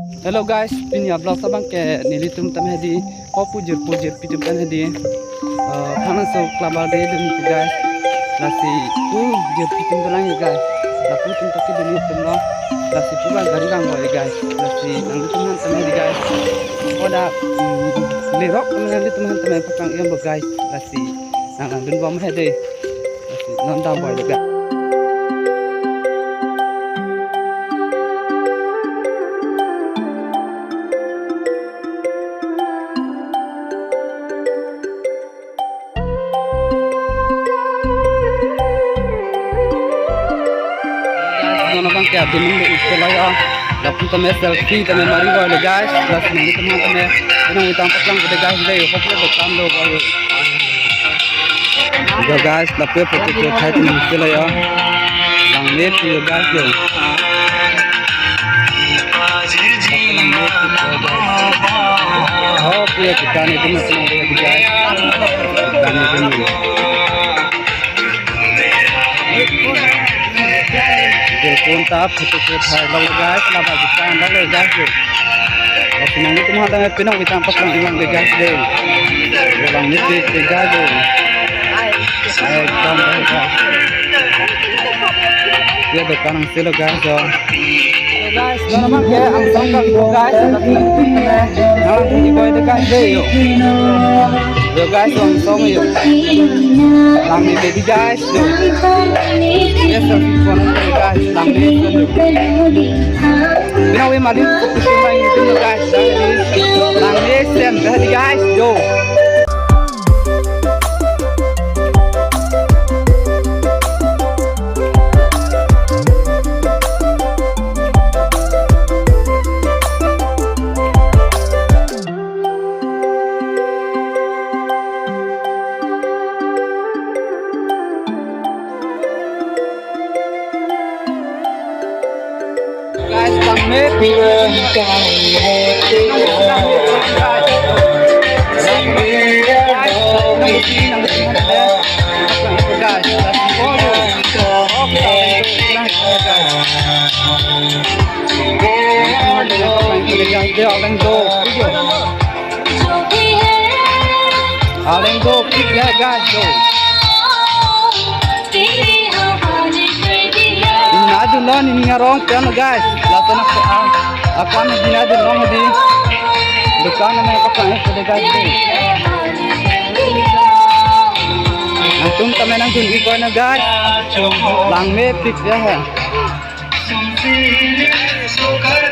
Hello guys, ini vlog sabang ke nilitum tamhe di kopu Jirpi tum tamhe di thana so klabal de dum guys lasi Jirpi tum dalang ya guys lapu tum taki dum tum lo lasi puba gari bang boy guys lasi nang tum han tamhe di guys oda lerok nang tum han tamhe pakang yam guys lasi nang dun bom he de lasi non dam boy guys. Bang kaya dimang istilaya lapun tame selfie tame mari boy guys plus nanti teman tame inang utang pasang pada guys deh hopefully bekam lo boy jo guys lapun foto ke thai tame istilaya lang net yo guys yo oh punya kita nih teman teman guys telepon tap foto thai lo guys laba kita lo guys yo waktu nanti teman teman pinang kita pasang ilang guys deh ulang net deh guys yo ayo dam guys ya depan ang silo guys yo guys naman kaya ang sangkap guys nalang hindi boy deh guys deh yo guys ang song yo lang ni baby guys yo yes sir guys lang ni binawi malin ko kusumbang itu guys lang ni sem guys yo guys bang met Dinadulon ini ngarong kan guys lapan akan dinadulon di dukaan na pakai pada guys antum kami nang tunggu ko na guys lang me pick ya